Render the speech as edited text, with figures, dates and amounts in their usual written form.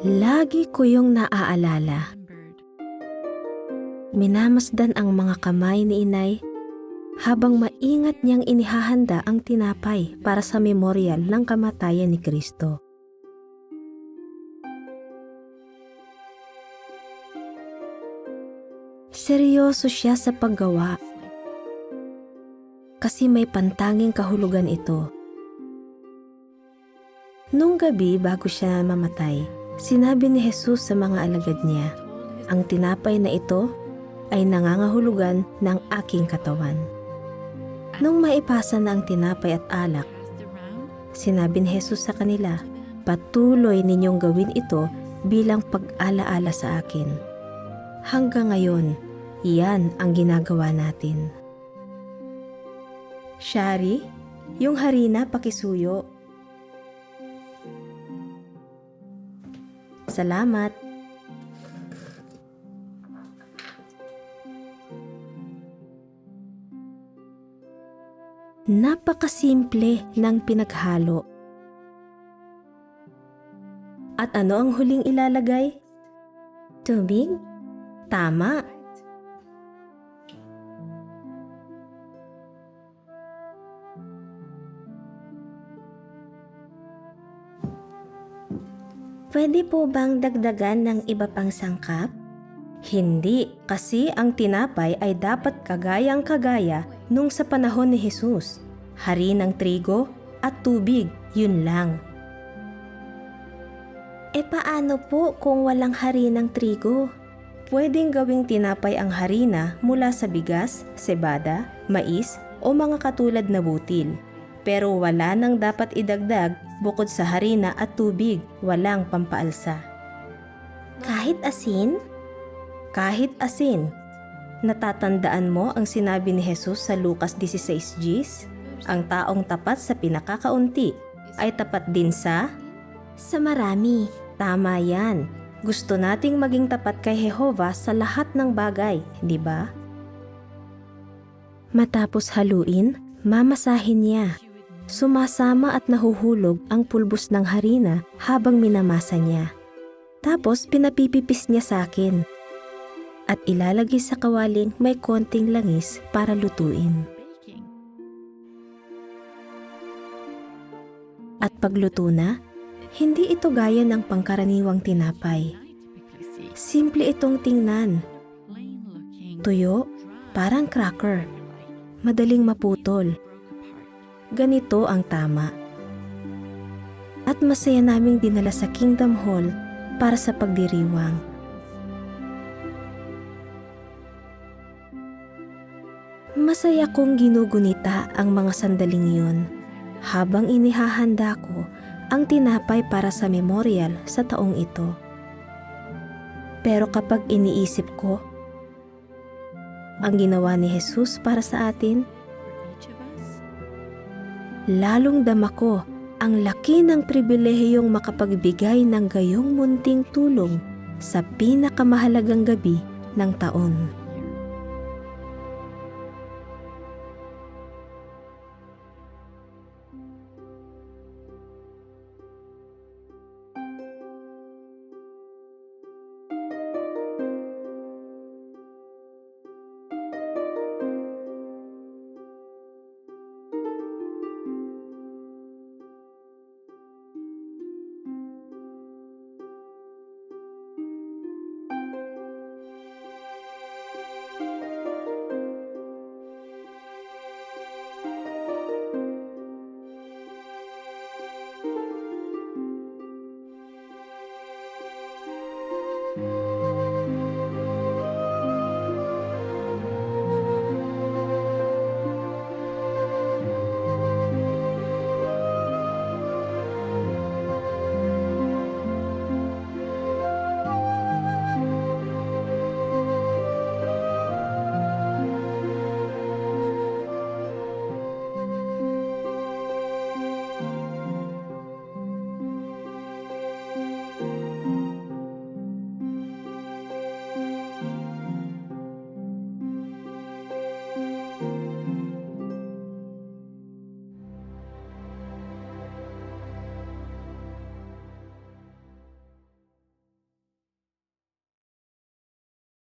Lagi ko yung naaalala. Minamasdan ang mga kamay ni inay habang maingat niyang inihahanda ang tinapay para sa memorial ng kamatayan ni Kristo. Seryoso siya sa paggawa kasi may pantanging kahulugan ito. Nung gabi bago siya mamatay, sinabi ni Jesus sa mga alagad niya, "Ang tinapay na ito ay nangangahulugan ng aking katawan." Nung maipasa na ang tinapay at alak, sinabi ni Jesus sa kanila, "Patuloy ninyong gawin ito bilang pag-alaala sa akin." Hanggang ngayon, iyan ang ginagawa natin. Shari, yung harina pakisuyo. Salamat. Napakasimple ng pinaghalo. At ano ang huling ilalagay? Tubig? Tama. Pwede po bang dagdagan ng iba pang sangkap? Hindi, kasi ang tinapay ay dapat kagayang-kagaya nung sa panahon ni Jesus. Harinang trigo at tubig, yun lang. E paano po kung walang harinang trigo? Pwedeng gawing tinapay ang harina mula sa bigas, sebada, mais o mga katulad na butil. Pero wala nang dapat idagdag bukod sa harina at tubig, walang pampaalsa. Kahit asin? Kahit asin. Natatandaan mo ang sinabi ni Jesus sa Lucas 16:10? Ang taong tapat sa pinakakaunti ay tapat din sa marami. Tama yan. Gusto nating maging tapat kay Jehovah sa lahat ng bagay, di ba? Matapos haluin, mamasahin niya. Sumasama at nahuhulog ang pulbos ng harina habang minamasa niya. Tapos pinapipipis niya sa akin. At ilalagay sa kawaling may konting langis para lutuin. At pagluto na, hindi ito gaya ng pangkaraniwang tinapay. Simple itong tingnan. Tuyo, parang cracker. Madaling maputol. Ganito ang tama. At masaya naming dinala sa Kingdom Hall para sa pagdiriwang. Masaya kong ginugunita ang mga sandaling yun habang inihahanda ko ang tinapay para sa memorial sa taong ito. Pero kapag iniisip ko ang ginawa ni Jesus para sa atin, lalong dama ko ang laki ng pribilehiyong makapagbigay ng gayong munting tulong sa pinakamahalagang gabi ng taon.